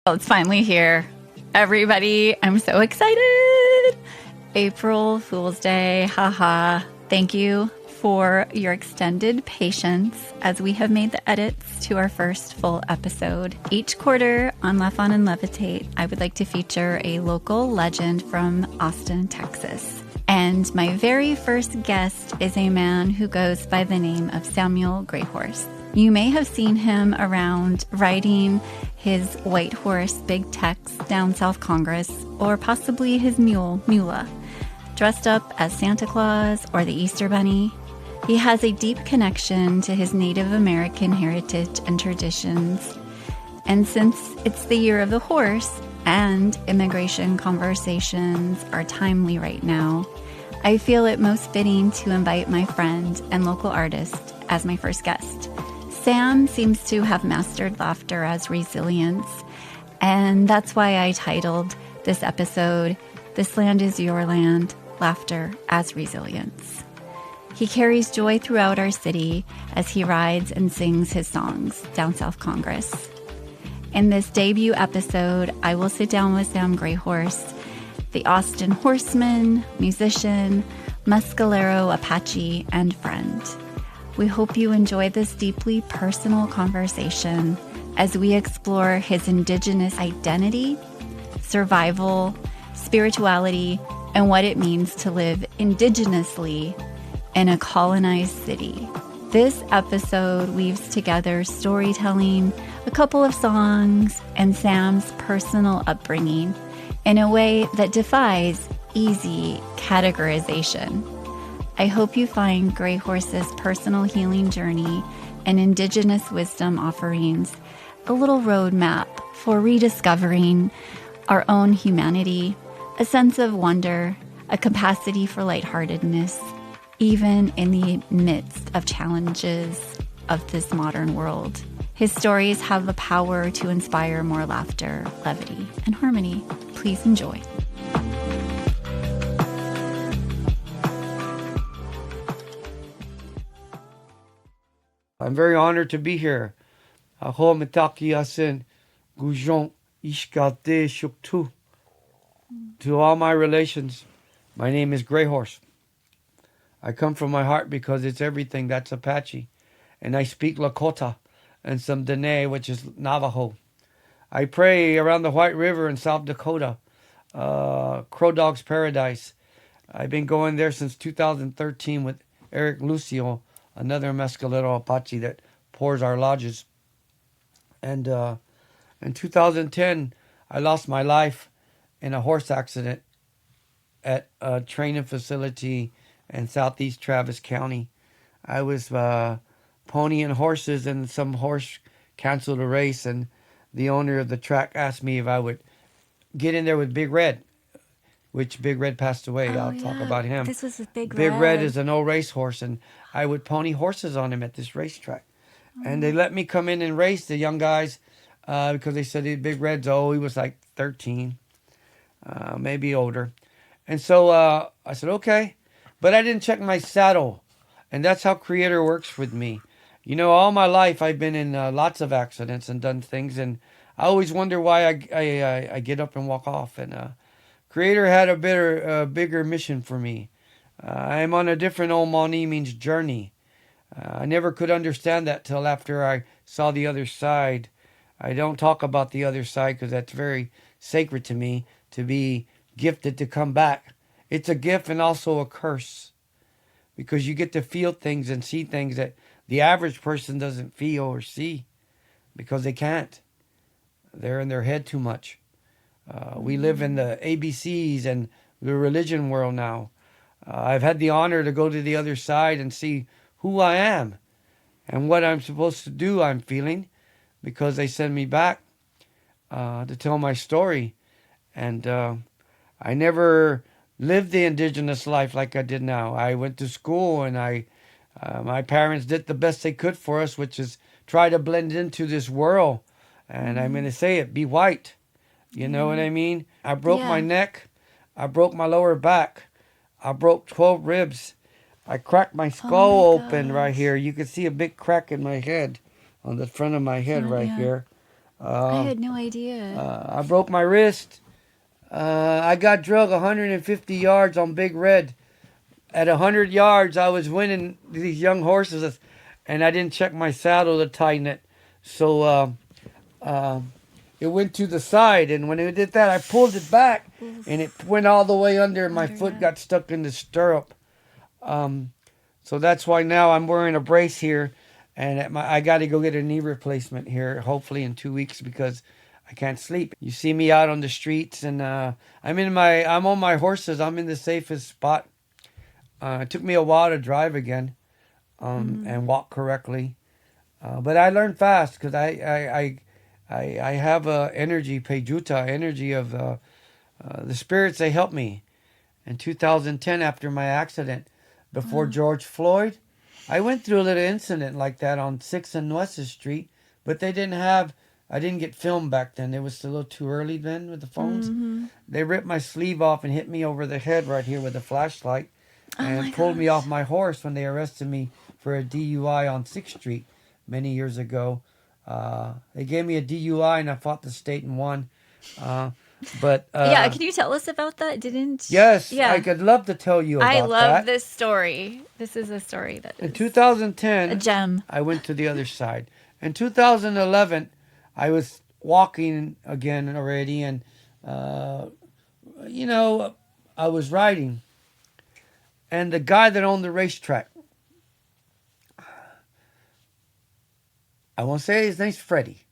Well, it's finally here. Everybody, I'm so excited. April Fool's Day. Haha. Thank you for your extended patience as we have made the edits to our first full episode. Each quarter on Laugh On and Levitate, I would like to feature a local legend from Austin, Texas. And my very first guest is a man who goes by the name of Samuel Greyhorse. You may have seen him around riding his white horse, Big Tex, down South Congress, or possibly his mule, Mula, dressed up as Santa Claus or the Easter Bunny. He has a deep connection to his Native American heritage and traditions. And since it's the year of the horse and immigration conversations are timely right now, I feel it most fitting to invite my friend and local artist as my first guest. Sam seems to have mastered laughter as resilience, and that's why I titled this episode, This Land is Your Land, Laughter as Resilience. He carries joy throughout our city as he rides and sings his songs down South Congress. In this debut episode, I will sit down with Sam Greyhorse, the Austin horseman, musician, Mescalero Apache, and friend. We hope you enjoy this deeply personal conversation as we explore his Indigenous identity, survival, spirituality, and what it means to live indigenously in a colonized city. This episode weaves together storytelling, a couple of songs, and Sam's personal upbringing in a way that defies easy categorization. I hope you find Greyhorse's personal healing journey and Indigenous wisdom offerings a little roadmap for rediscovering our own humanity, a sense of wonder, a capacity for lightheartedness, even in the midst of challenges of this modern world. His stories have the power to inspire more laughter, levity, and harmony. Please enjoy. I'm very honored to be here. Aho metaki asen gujon ishkate shuktu. To all my relations, my name is Greyhorse. I come from my heart because it's everything that's Apache. And I speak Lakota and some Dene, which is Navajo. I pray around the White River in South Dakota, Crow Dog's Paradise. I've been going there since 2013 with Eric Lucio, another Mescalero Apache that pours our lodges. And in 2010, I lost my life in a horse accident at a training facility in southeast Travis County. I was ponying horses, and some horse canceled a race, and the owner of the track asked me if I would get in there with Big Red, which Big Red passed away. I'll talk about him. This was with Big Big Red is an old racehorse, and I would pony horses on him at this racetrack. And they let me come in and race the young guys because they said Big Red's old. He was like 13, maybe older. And so I said, okay. But I didn't check my saddle. And that's how Creator works with me. You know, all my life I've been in lots of accidents and done things. And I always wonder why I get up and walk off. And Creator had a bigger mission for me. I'm on a different old Mauni means journey. I never could understand that till after I saw the other side. I don't talk about the other side because that's very sacred to me, to be gifted to come back. It's a gift and also a curse because you get to feel things and see things that the average person doesn't feel or see because they can't. They're in their head too much. We live in the ABCs and the religion world now. I've had the honor to go to the other side and see who I am and what I'm supposed to do. I'm feeling because they send me back to tell my story. And I never lived the indigenous life like I did now. I went to school and my parents did the best they could for us, which is try to blend into this world. And I'm going to say it, be white. You know what I mean? I broke my neck. I broke my lower back. I broke 12 ribs. I cracked my skull open right here. You can see a big crack in my head, on the front of my head here. I had no idea. I broke my wrist. I got drug 150 yards on Big Red. At 100 yards, I was winning these young horses, and I didn't check my saddle to tighten it. So it went to the side, and when it did that, I pulled it back, and it went all the way under, and my foot got stuck in the stirrup. So that's why now I'm wearing a brace here, and I got to go get a knee replacement here, hopefully in 2 weeks, because I can't sleep. You see me out on the streets, and I'm on my horses. I'm in the safest spot. It took me a while to drive again, and walk correctly, but I learned fast because I have energy, pejuta, energy of the spirits. They helped me. In 2010, after my accident, before George Floyd, I went through a little incident like that on 6th and West Street, but I didn't get filmed back then. It was a little too early then with the phones. They ripped my sleeve off and hit me over the head right here with a flashlight, and pulled me off my horse when they arrested me for a DUI on 6th Street many years ago. They gave me a DUI, and I fought the state and won. But yeah, can you tell us about that? Yes, yeah. I could love to tell you about that. I love this story. This is a story that is in 2010, a gem. I went to the other side. In 2011, I was walking again already, and I was riding, and the guy that owned the racetrack, I won't say his name's Freddie.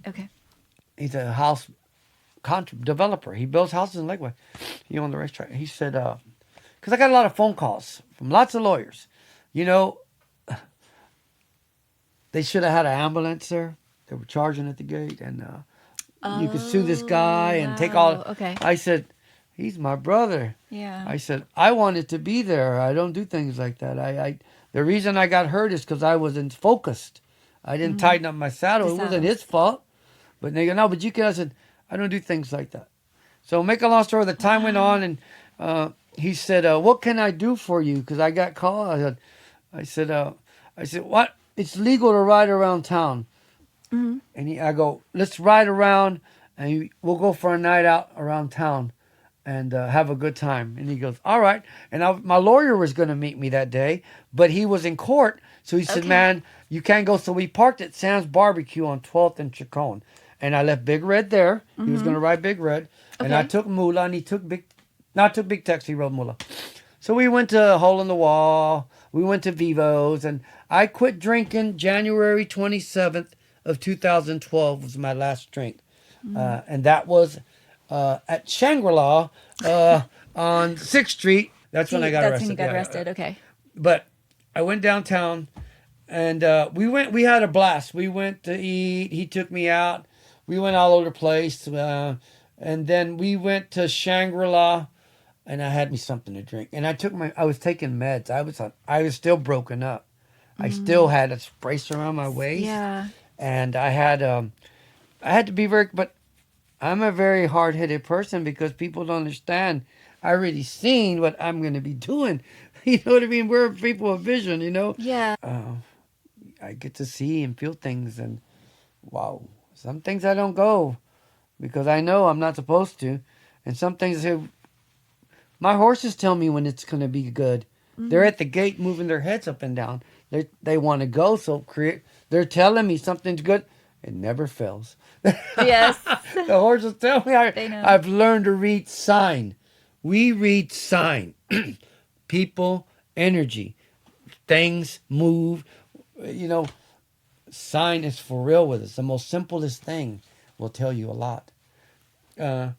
Okay. He's a house developer. He builds houses in Lakewood. He owned the racetrack. He said, because I got a lot of phone calls from lots of lawyers. They should have had an ambulance there. They were charging at the gate, and you could sue this guy and take all. Okay. I said, he's my brother. Yeah. I said, I wanted to be there. I don't do things like that. The reason I got hurt is because I wasn't focused. I didn't tighten up my saddle. It wasn't his fault. But they go, no, but you can. I said, I don't do things like that. So make a long story, the time went on, and he said, what can I do for you? Because I got called. I said, what? It's legal to ride around town. And I go, let's ride around, and we'll go for a night out around town and have a good time. And he goes, all right. And my lawyer was going to meet me that day, but he was in court. So he said, man, you can't go. So we parked at Sam's Barbecue on 12th and Chacon. And I left Big Red there. He was going to ride Big Red. And I took Mula, and he took Big Tex. He rode Mula. So we went to Hole in the Wall. We went to Vivo's. And I quit drinking January 27th of 2012 was my last drink. And that was at Shangri-La on 6th Street. That's when I got arrested. That's when you got arrested, okay. But I went downtown, and we had a blast. We went to eat. He took me out. We went all over the place. And then we went to Shangri-La, and I had me something to drink. And I was taking meds. I was still broken up. I still had a brace around my waist. Yeah. And I had to be but I'm a very hard-headed person because people don't understand. I already seen what I'm going to be doing. You know what I mean? We're people of vision, Yeah. I get to see and feel things, and wow, some things I don't go because I know I'm not supposed to. And some things, my horses tell me when it's going to be good. They're at the gate moving their heads up and down. They want to go, so they're telling me something's good. It never fails. Yes. The horses tell me I've learned to read sign. We read sign. People, energy, things move. Sign is for real with us. The most simplest thing will tell you a lot. I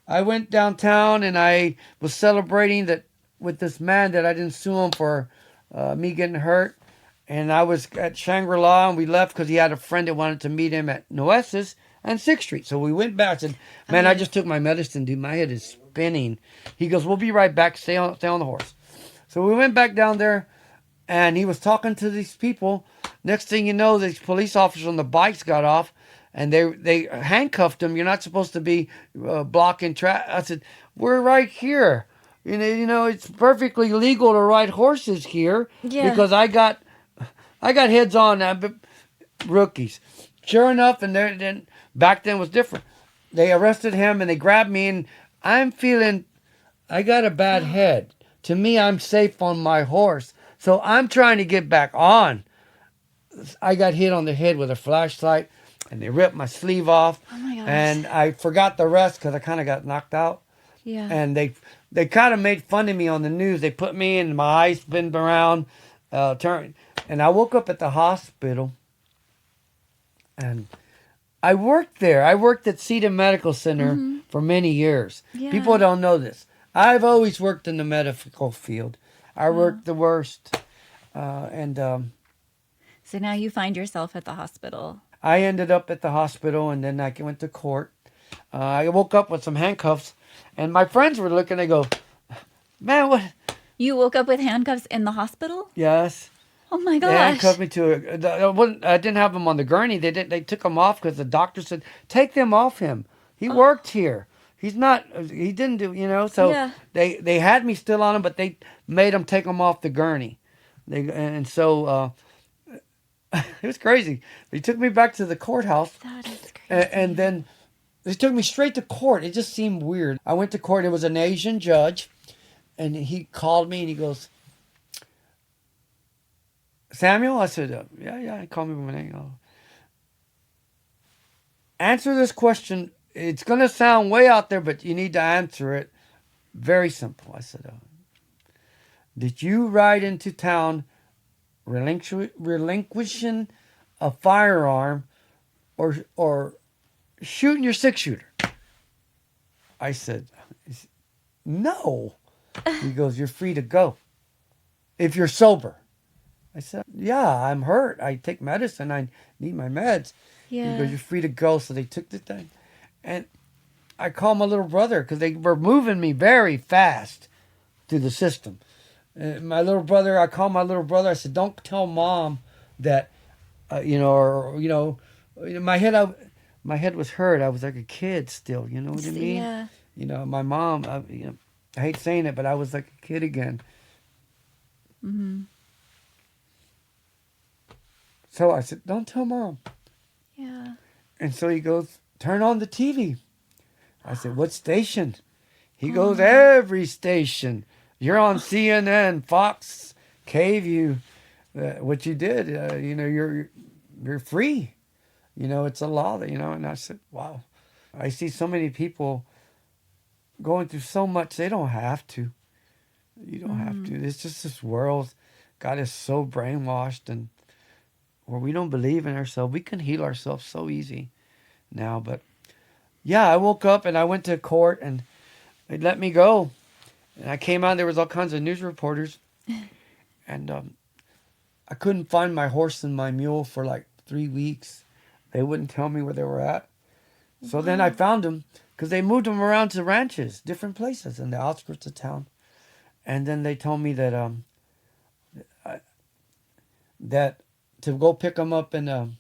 went downtown, and I was celebrating that with this man that I didn't sue him for me getting hurt. And I was at Shangri-La, and we left because he had a friend that wanted to meet him at Noes's and 6th Street. So we went back. I said, man, I just took my medicine, dude. My head is spinning. He goes, we'll be right back. Stay on the horse. So we went back down there, and he was talking to these people. Next thing you know, these police officers on the bikes got off, and they handcuffed him. You're not supposed to be blocking traffic. I said, we're right here. It's perfectly legal to ride horses here because I got heads on rookies. sure enough, and then back then was different. They arrested him and they grabbed me, and I'm feeling I got a bad head. To me, I'm safe on my horse, so I'm trying to get back on. I got hit on the head with a flashlight, and they ripped my sleeve off. Oh my gosh. And I forgot the rest because I kind of got knocked out. Yeah. And they kind of made fun of me on the news. They put me in, my eyes spinning around, and I woke up at the hospital. And I worked there. I worked at Cedar Medical Center for many years. Yeah. People don't know this. I've always worked in the medical field. I worked the worst, and So now you find yourself at the hospital. I ended up at the hospital, and then I went to court. I woke up with some handcuffs, and my friends were looking. They go, "Man, what?" You woke up with handcuffs in the hospital? Yes. Oh my They gosh. handcuffed me to I didn't have them on the gurney. They took them off because the doctor said, "Take them off him. He worked here. He's not. He didn't do. So Yeah. they had me still on him, but they made him take them off the gurney. So it was crazy. They took me back to the courthouse, That is crazy. and then they took me straight to court. It just seemed weird. I went to court. It was an Asian judge, and he called me and he goes, "Samuel?" I said, yeah. He called me by my name. Oh. Answer this question. It's going to sound way out there, but you need to answer it. Very simple. I said, did you ride into town relinquishing a firearm or shooting your 6-shooter? I said, no. He goes, you're free to go if you're sober. I said, yeah, I'm hurt. I take medicine. I need my meds. Yeah. He goes, you're free to go. So they took the thing. And I called my little brother because they were moving me very fast through the system. And I called my little brother. I said, don't tell mom that, my head was hurt. I was like a kid still. You know what I mean? Yeah. My mom, I hate saying it, but I was like a kid again. Mm-hmm. So I said, don't tell mom. Yeah. And so he goes, turn on the TV. I said, what station? He goes, every station. You're on CNN, Fox, KView. What you did, you're free. It's a law that, and I said, wow. I see so many people going through so much. They don't have to. You don't have to. It's just this world. God is so brainwashed, and where we don't believe in ourselves. We can heal ourselves so easy now. But yeah, I woke up and I went to court and they let me go. And I came out, there was all kinds of news reporters. And I couldn't find my horse and my mule for like 3 weeks. They wouldn't tell me where they were at. So then I found them because they moved them around to ranches, different places in the outskirts of town. And then they told me that that to go pick them up and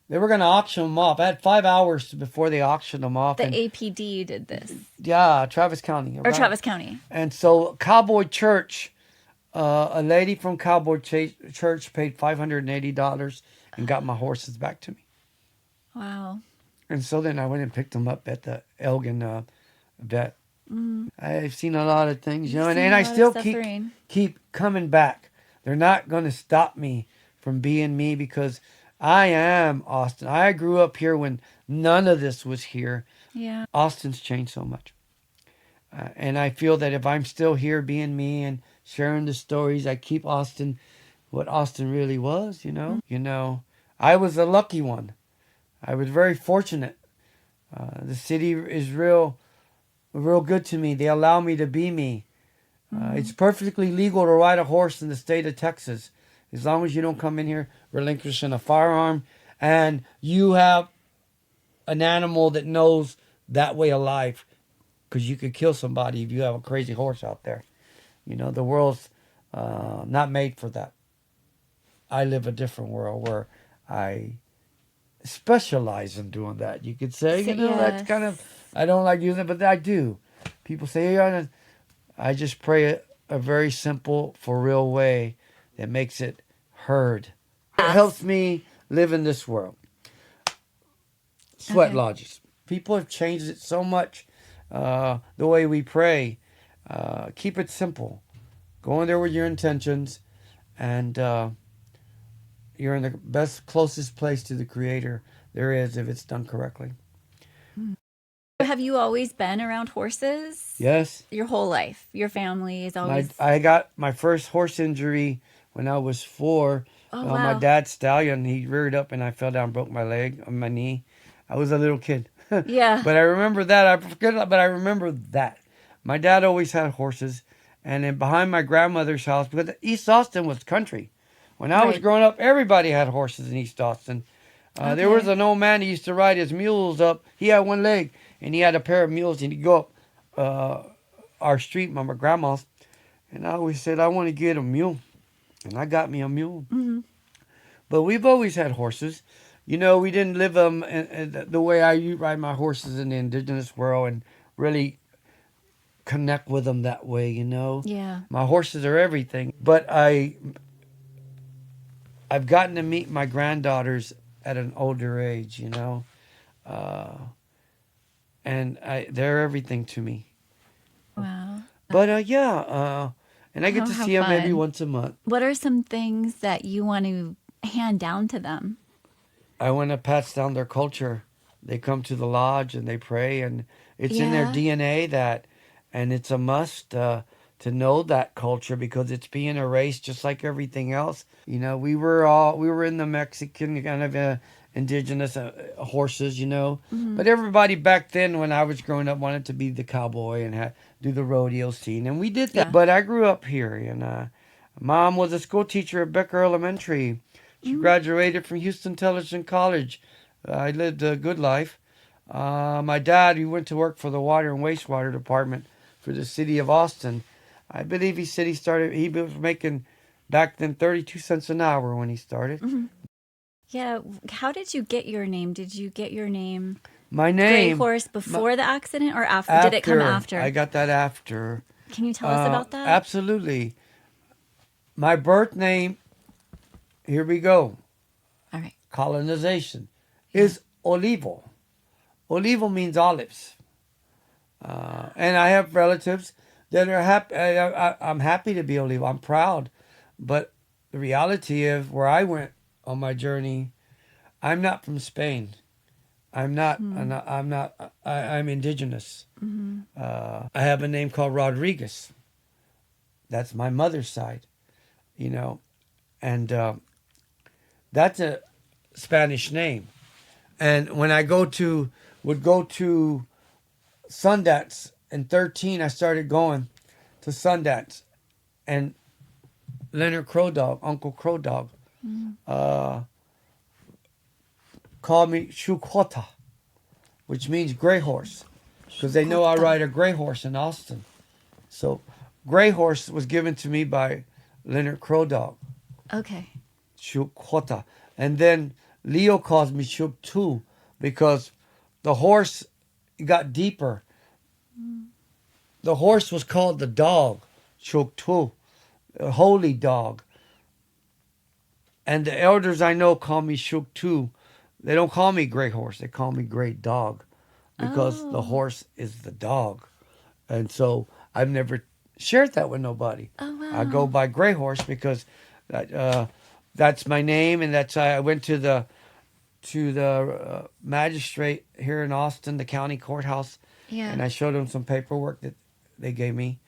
they were going to auction them off. I had 5 hours before they auctioned them off. The and, APD did this. Yeah, Travis County. Or Travis County. And so Cowboy Church, a lady from Cowboy Church paid $580 and got my horses back to me. Wow. And so then I went and picked them up at the Elgin vet. I've seen a lot of things, and I still keep coming back. They're not going to stop me from being me because I am Austin. I grew up here when none of this was here. Yeah. Austin's changed so much. And I feel that if I'm still here being me and sharing the stories, I keep Austin what Austin really was, I was a lucky one. I was very fortunate. The city is real good to me. They allow me to be me. It's perfectly legal to ride a horse in the state of Texas, as long as you don't come in here relinquishing a firearm and you have an animal that knows that way of life, because you could kill somebody if you have a crazy horse out there. The world's not made for that. I live a different world where I specialize in doing that. You could say, that's kind of, I don't like using it, but I do. People say, I just pray a very simple, for real way that makes it heard. It helps me live in this world. sweat Okay. lodges. People have changed it so much. The way we pray. Keep it simple. Go in there with your intentions, and you're in the best, closest place to the Creator there is if it's done correctly. Have you always been around horses? Yes. Your whole life? Your family is always. I got my first horse injury when I was 4. Oh, My wow. dad's stallion, he reared up and I fell down, broke my leg on my knee. I was a little kid. Yeah. But I remember that. I forget, but I remember that. My dad always had horses. And then behind my grandmother's house, because East Austin was country. When I was Right. growing up, everybody had horses in East Austin. There was Okay. an old man who used to ride his mules up. He had one leg, and he had a pair of mules, and he'd go up our street, my grandma's. And I always said, I want to get a mule. And I got me a mule. Hmm. But we've always had horses. You know, we didn't live them the way I ride my horses in the indigenous world and really connect with them that way, you know. Yeah. My horses are everything. But I've gotten to meet my granddaughters at an older age, you know. And they're everything to me. Wow. But and I get Oh, to how see them maybe fun. once a month. What are some things that you want to hand down to them? I want to pass down their culture. They come to the lodge and they pray, and it's in their Yeah. DNA and it's a must to know that culture because it's being erased just like everything else. You know, we were in the Mexican kind of indigenous horses, you know, Hmm. but everybody back then when I was growing up wanted to be the cowboy and do the rodeo scene, and we did that. Yeah. But I grew up here, and Mom was a school teacher at Becker Elementary. She graduated from Houston Intelligent College. I lived a good life. My dad, he went to work for the Water and Wastewater Department for the city of Austin. I believe he said he was making back then 32 cents an hour when he started. Hmm. Yeah. How did you get your name? Did you get your name My Gray name, Horse my, before the accident or after? Did it come after? I got that after. Can you tell us about that? Absolutely. My birth name, here we go, All right. colonization, is Olivo. Olivo means olives. And I have relatives that are happy. I'm happy to be Olivo. I'm proud. But the reality of where I went on my journey, I'm not from Spain. I'm not. I'm indigenous. Hmm. I have a name called Rodriguez. That's my mother's side, you know, and that's a Spanish name. And when I would go to Sundance in 13, I started going to Sundance, and Leonard Crow Dog, Uncle Crow Dog, called me Shukwota, which means gray horse, because they know I ride a gray horse in Austin. So, gray horse was given to me by Leonard Crow Dog, Okay. Shukwota. And then Leo calls me Shuk too, because the horse got deeper. The horse was called the dog, Shuk too, a holy dog. And the elders I know call me Shuk too. They don't call me gray horse, they call me gray dog, because the Oh. horse is the dog. And so I've never shared that with nobody. Oh, I go wow. by Gray Horse because that's my name, and that's I went to the magistrate here in Austin, the county courthouse, Yeah. and I showed him some paperwork that they gave me,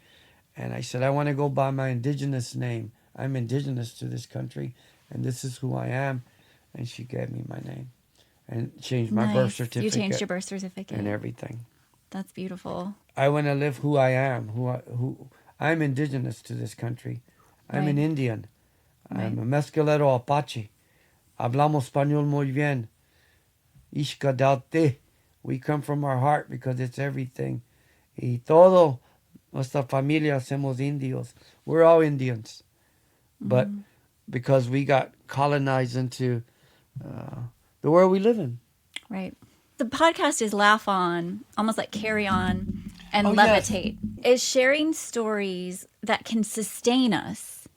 and I said I want to go by my indigenous name. I'm indigenous to this country, and this is who I am, and she gave me my name, and changed my birth Nice. certificate. You changed your birth certificate. and everything. That's beautiful. I want to live who I am. Who I'm indigenous to this country. I'm an Right. Indian. Right. I'm a Mescalero Apache. Hablamos español muy bien. Ishkadaute. We come from our heart because it's everything. Y todo nuestra familia hacemos indios. We're all Indians, but because we got colonized into the world we live in. Right. The podcast is Laugh On, almost like Carry On and Oh, yes. Levitate. Is sharing stories that can sustain us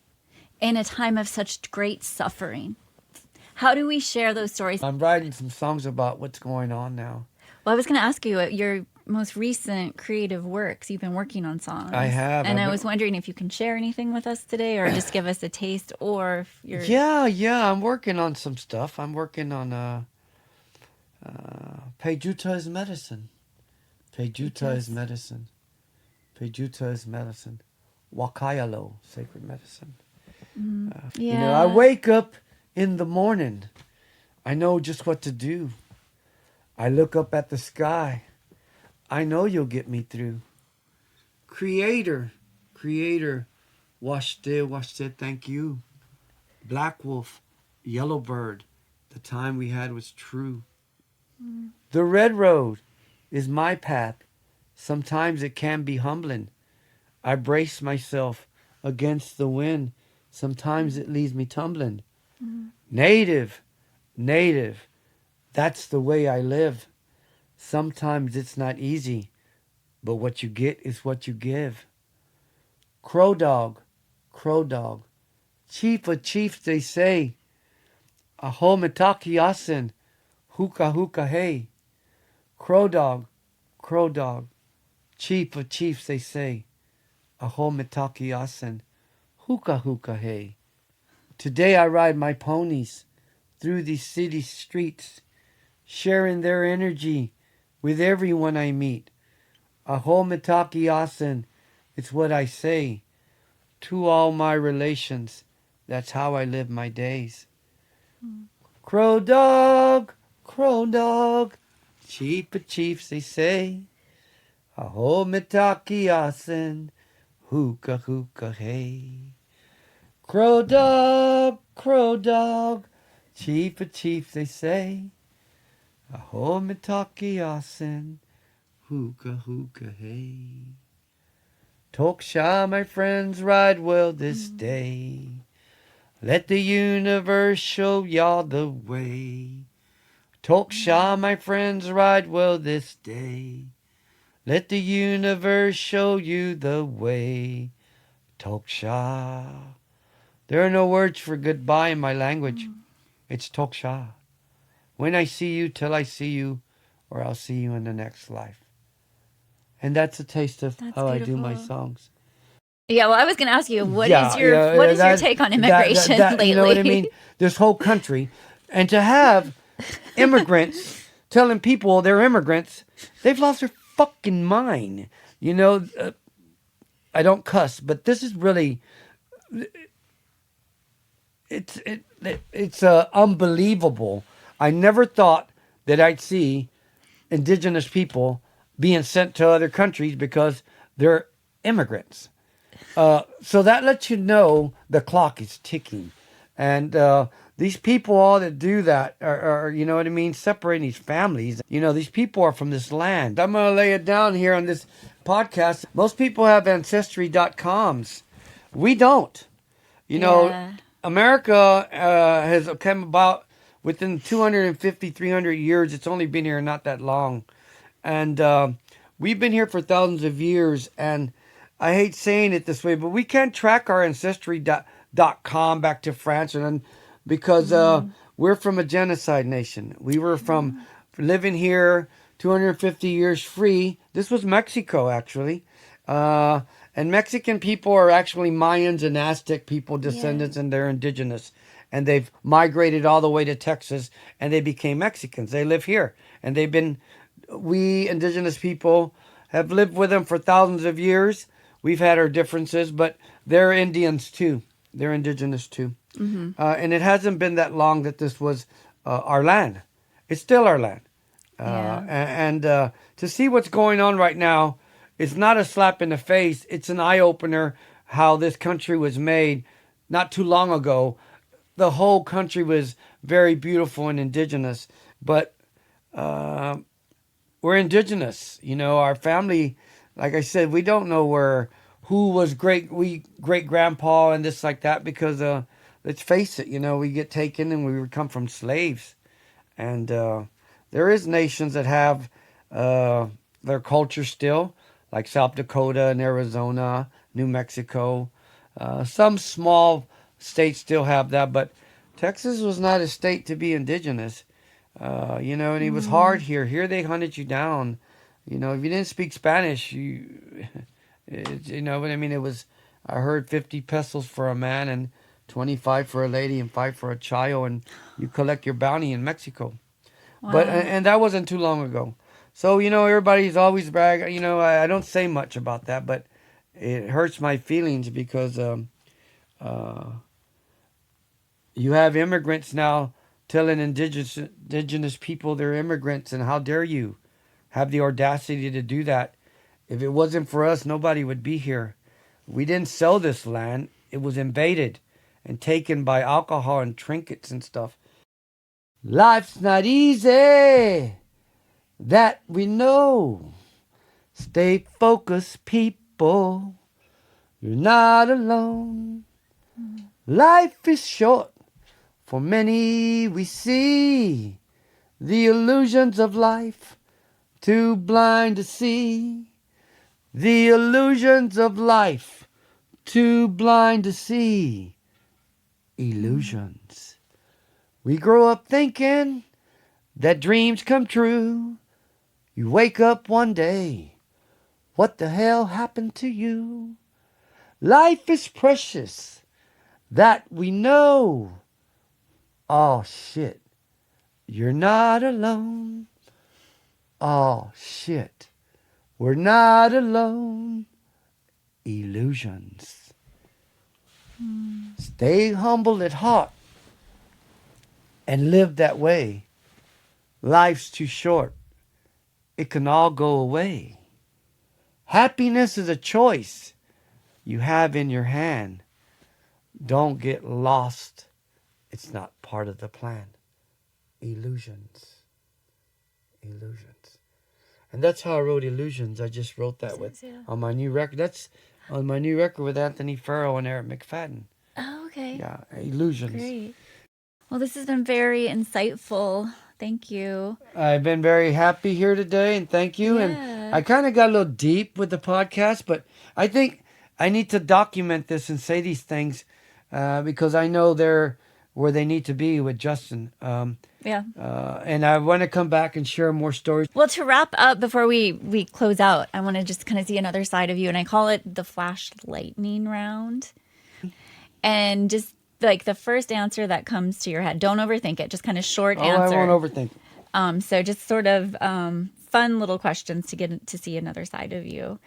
in a time of such great suffering. How do we share those stories? I'm writing some songs about what's going on now. Well, I was going to ask you your most recent creative works. You've been working on songs. I have. And I was wondering if you can share anything with us today or just give us a taste, or if you're... Yeah, I'm working on some stuff. I'm working on Pejuta is medicine. Pejuta is medicine. Pejuta is medicine. Wakayalo, sacred medicine. Yeah. You know, I wake up in the morning. I know just what to do. I look up at the sky. I know you'll get me through. Creator, washte, thank you. Black wolf, yellow bird, the time we had was true. The red road is my path. Sometimes it can be humbling. I brace myself against the wind. Sometimes it leaves me tumbling. Native, that's the way I live. Sometimes it's not easy, but what you get is what you give. Crow dog, chief of chiefs they say. Aho mitakiyasin, hookah hey. Crow dog, chief of chiefs they say. Aho mitakiyasin, hookah hey. Today I ride my ponies through these city streets, sharing their energy with everyone I meet. Aho mitakiyasin, it's what I say to all my relations. That's how I live my days. Crow dog, chief of chiefs they say. Aho mitakiyasin, hookah hey. Crow dog, chief of chiefs they say. Aho mitakiyasin, hookah hey. Toksha, my friends, ride well this day. Let the universe show y'all the way. Toksha, my friends, ride well this day. Let the universe show you the way. Toksha. There are no words for goodbye in my language. It's Toksha. When I see you, till I see you, or I'll see you in the next life. And that's a taste of how I do my songs. Yeah, well, I was going to ask you, what is your take on immigration lately? You know what I mean? This whole country. And to have immigrants telling people they're immigrants, they've lost their fucking mind. You know, I don't cuss, but this is really... It's unbelievable. I never thought that I'd see indigenous people being sent to other countries because they're immigrants. So that lets you know the clock is ticking. And these people, all that do that are, you know what I mean, separating these families. You know, these people are from this land. I'm going to lay it down here on this podcast. Most people have ancestry.coms. We don't. You know, America has come about within 250, 300 years. It's only been here not that long. And we've been here for thousands of years. And I hate saying it this way, but we can't track our ancestry.com back to France because we're from a genocide nation. We were from living here 250 years free. This was Mexico, actually. And Mexican people are actually Mayans and Aztec people, descendants, and they're indigenous. And they've migrated all the way to Texas, and they became Mexicans. They live here. And we indigenous people have lived with them for thousands of years. We've had our differences, but they're Indians too. They're indigenous too. Mm-hmm. And it hasn't been that long that this was our land. It's still our land. And to see what's going on right now, it's not a slap in the face. It's an eye-opener how this country was made not too long ago. The whole country was very beautiful and indigenous. But we're indigenous. You know, our family, like I said, we don't know who was great-grandpa and this like that because, let's face it, you know, we get taken and we come from slaves. And there is nations that have their culture still, like South Dakota and Arizona, New Mexico. Some small states still have that, but Texas was not a state to be indigenous. And it was hard here. Here they hunted you down. If you didn't speak Spanish, but I mean, it was, I heard 50 pesos for a man and 25 for a lady and 5 for a child, and you collect your bounty in Mexico. Wow. But, and that wasn't too long ago. So, everybody's always brag. I don't say much about that, but it hurts my feelings because you have immigrants now telling indigenous people they're immigrants, and how dare you have the audacity to do that. If it wasn't for us, nobody would be here. We didn't sell this land. It was invaded and taken by alcohol and trinkets and stuff. Life's not easy. That we know. Stay focused, people. You're not alone. Life is short. For many we see the illusions of life, too blind to see. The illusions of life, too blind to see. Illusions. We grow up thinking that dreams come true. You wake up one day, what the hell happened to you? Life is precious, that we know. Oh shit, you're not alone. Oh shit, we're not alone. Illusions. Stay humble at heart and live that way. Life's too short. It can all go away. Happiness is a choice you have in your hand. Don't get lost. It's not part of the plan. Illusions. Illusions. And that's how I wrote Illusions. I just wrote that on my new record. That's on my new record with Anthony Farrell and Eric McFadden. Oh, okay. Yeah, Illusions. Great. Well, this has been very insightful. Thank you. I've been very happy here today, and thank you. Yeah. And I kind of got a little deep with the podcast, but I think I need to document this and say these things because I know they're where they need to be with Justin. Yeah. And I want to come back and share more stories. Well, to wrap up before we close out, I want to just kind of see another side of you, and I call it the flash lightning round. And just like the first answer that comes to your head, don't overthink it. Just kind of short answer. I won't overthink it. So just sort of fun little questions to get to see another side of you.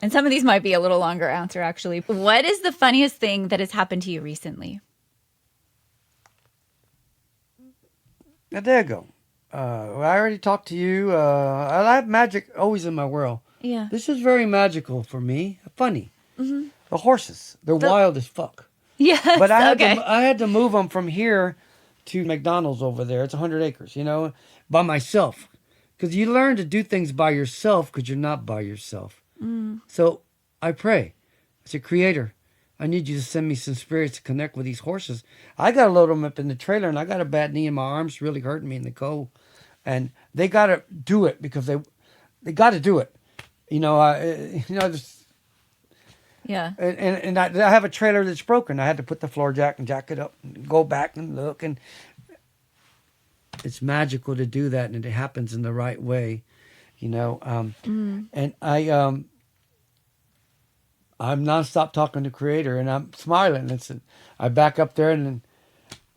And some of these might be a little longer answer, actually. What is the funniest thing that has happened to you recently? Now, there you go. I already talked to you. I have magic always in my world. Yeah. This is very magical for me. Funny. Mm-hmm. The horses, they're wild as fuck. Yes, but I had to move them from here to McDonald's over there. It's 100 acres, by myself. Because you learn to do things by yourself because you're not by yourself. Mm. So I pray. I say, Creator, I need you to send me some spirits to connect with these horses. I got to load them up in the trailer, and I got a bad knee, and my arm's really hurting me in the cold. And they got to do it because they got to do it. Yeah. And I have a trailer that's broken. I had to put the floor jack and jack it up and go back and look. And it's magical to do that, and it happens in the right way, And I'm nonstop talking to Creator, and I'm smiling. I back up there, and then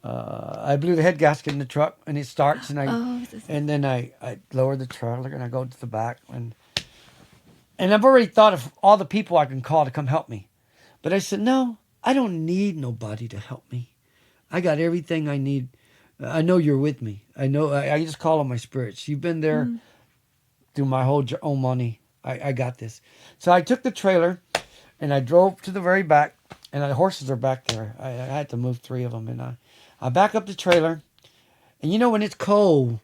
I blew the head gasket in the truck, and it starts, and then I lower the trailer, and I go to the back, and I've already thought of all the people I can call to come help me. But I said, no, I don't need nobody to help me. I got everything I need. I know you're with me. I know. I just call on my spirits. You've been there through my whole own money. I got this. So I took the trailer, and I drove to the very back, and the horses are back there. I had to move 3 of them, and I back up the trailer. And when it's cold,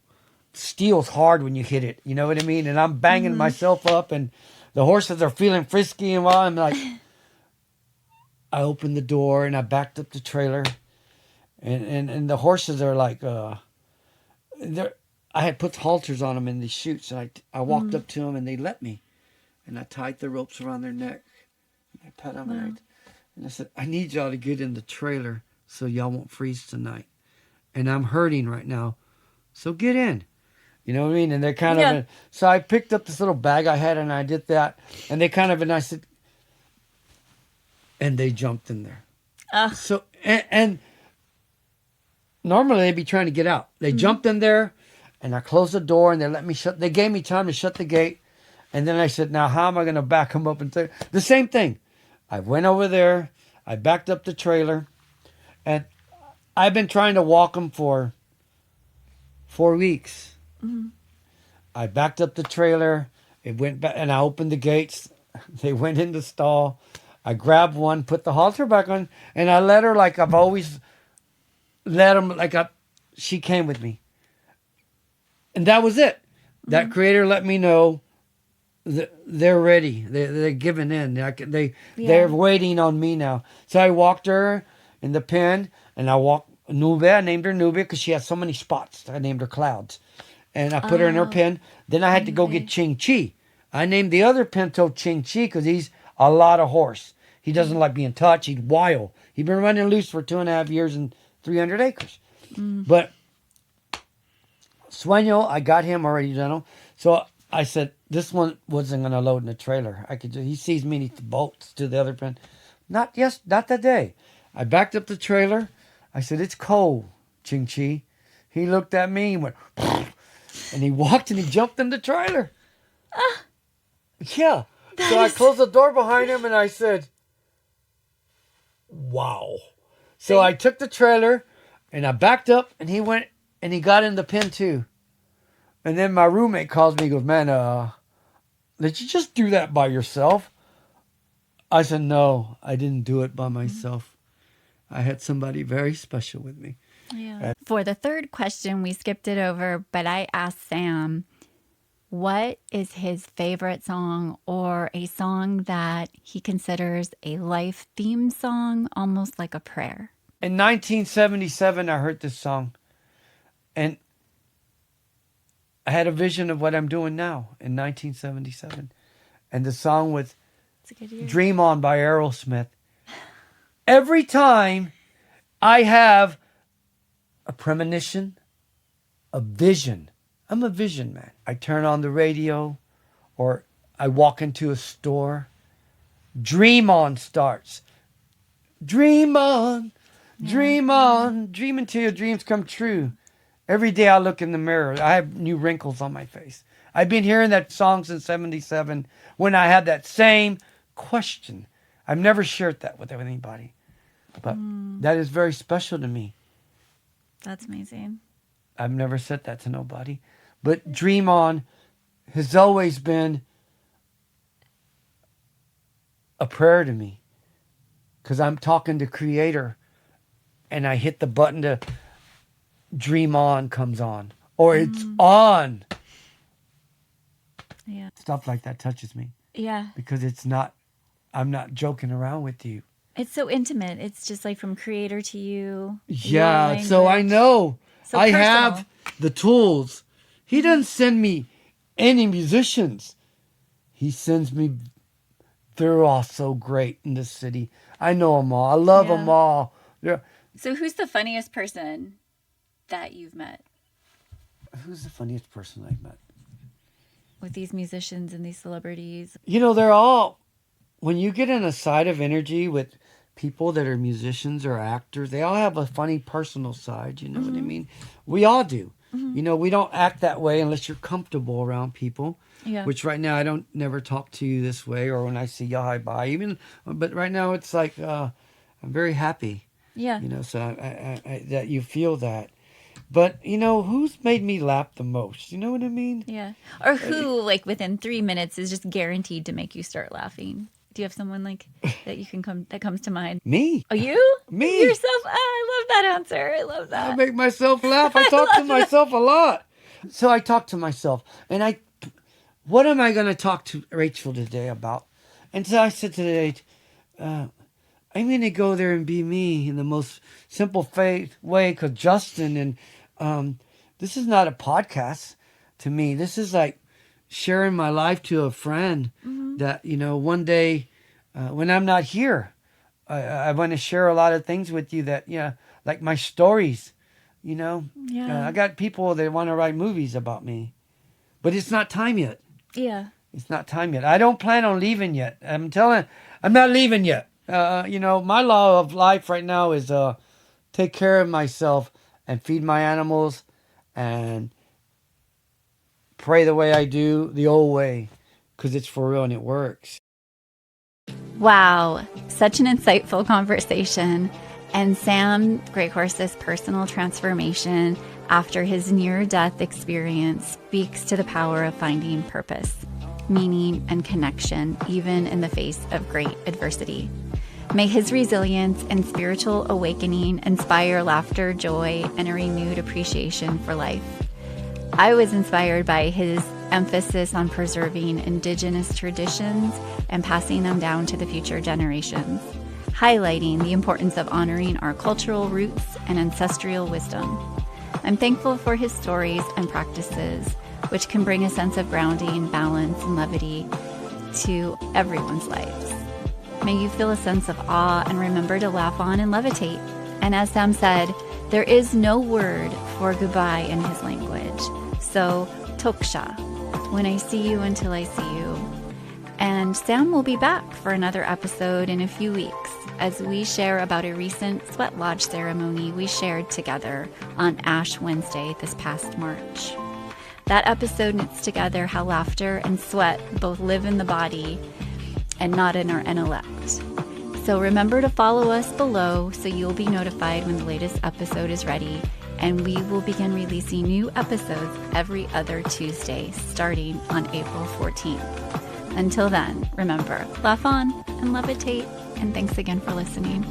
steel's hard when you hit it. You know what I mean? And I'm banging myself up, and the horses are feeling frisky, and while I'm like, I opened the door and I backed up the trailer, and the horses are like, I had put halters on them in these chutes, and I walked up to them, and they let me, and I tied the ropes around their neck, and I pet them, and I said, I need y'all to get in the trailer so y'all won't freeze tonight. And I'm hurting right now, so get in. You know what I mean? And they're kind Yeah. of, so I picked up this little bag I had and I did that. And they kind of, and I said, and they jumped in there. So, and normally they'd be trying to get out. They jumped in there and I closed the door and they gave me time to shut the gate. And then I said, now how am I going to back them up and say the same thing? I went over there, I backed up the trailer, and I've been trying to walk them for 4 weeks. I backed up the trailer, it went back, and I opened the gates. They went in the stall. I grabbed one, put the halter back on, and I led her like I've always led them, she came with me. And that was it. That creator let me know they're ready. They're giving in. They're waiting on me now. So I walked her in the pen, and I named her Nubia because she has so many spots. I named her Clouds. And I put her in her pen. Then I had to go get Ching Chi. I named the other pinto Ching Chi because he's a lot of horse. He doesn't like being touched. He's wild. He's been running loose for 2.5 years and 300 acres. But Sueño, I got him already done. So I said, this one wasn't going to load in the trailer. He sees me need the bolts to the other pen. Not that day. I backed up the trailer. I said, it's cold, Ching Chi. He looked at me and went, and he walked and he jumped in the trailer. Yeah. So I closed the door behind him and I said, wow. So I took the trailer and I backed up and he went and he got in the pen too. And then my roommate calls me and goes, man, did you just do that by yourself? I said, no, I didn't do it by myself. I had somebody very special with me. Yeah. For the third question, we skipped it over, but I asked Sam, what is his favorite song or a song that he considers a life theme song, almost like a prayer? In 1977, I heard this song. And I had a vision of what I'm doing now in 1977. And the song was Dream On by Aerosmith. Every time I have a premonition, a vision, I'm a vision man. I turn on the radio or I walk into a store. Dream On starts. Dream on, dream on, dream until your dreams come true. Every day I look in the mirror, I have new wrinkles on my face. I've been hearing that song since 77 when I had that same question. I've never shared that with anybody. But that is very special to me. That's amazing. I've never said that to nobody. But Dream On has always been a prayer to me. Because I'm talking to Creator and I hit the button to Dream On comes on. Or it's on. Yeah. Stuff like that touches me. Yeah. Because I'm not joking around with you. It's so intimate. It's just like from Creator to you. Yeah, so I know. So I personal. have the tools. He doesn't send me any musicians. He sends me, they're all so great in this city. I know them all. I love them all. So who's the funniest person that you've met? Who's the funniest person I've met? With these musicians and these celebrities. You know, they're all, when you get in a side of energy with people that are musicians or actors, they all have a funny personal side. You know what I mean? We all do. You know, we don't act that way unless you're comfortable around people. Yeah. Which right now I don't never talk to you this way, or when I see you, hi, bye. But right now it's like I'm very happy. Yeah. You know, so I that you feel that. But, you know, who's made me laugh the most? You know what I mean? Yeah. Or who, like, within 3 minutes is just guaranteed to make you start laughing? Do you have someone, like, that that comes to mind? Me. Oh, you? Me. Yourself? Oh, I love that answer. I love that. I make myself laugh. I talk to myself a lot. So I talk to myself. And what am I going to talk to Rachel today about? And so I said today, I'm going to go there and be me in the most simple way, because Justin and this is not a podcast to me. This is like sharing my life to a friend that, you know, one day when I'm not here, I want to share a lot of things with you that, like my stories, Yeah. I got people that want to write movies about me, but it's not time yet. Yeah. It's not time yet. I don't plan on leaving yet. I'm not leaving yet. My law of life right now is take care of myself and feed my animals and pray the way I do, the old way, because it's for real and it works. Wow, such an insightful conversation. And Sam Grey Horse's personal transformation after his near-death experience speaks to the power of finding purpose, meaning, and connection, even in the face of great adversity. May his resilience and spiritual awakening inspire laughter, joy, and a renewed appreciation for life. I was inspired by his emphasis on preserving Indigenous traditions and passing them down to the future generations, highlighting the importance of honoring our cultural roots and ancestral wisdom. I'm thankful for his stories and practices, which can bring a sense of grounding, balance, and levity to everyone's lives. May you feel a sense of awe and remember to laugh on and levitate. And as Sam said, there is no word for goodbye in his language. So, toksha, when I see you until I see you. And Sam will be back for another episode in a few weeks as we share about a recent sweat lodge ceremony we shared together on Ash Wednesday this past March. That episode knits together how laughter and sweat both live in the body and not in our intellect. So remember to follow us below so you'll be notified when the latest episode is ready, and we will begin releasing new episodes every other Tuesday starting on April 14th. Until then, remember, laugh on and levitate, and thanks again for listening.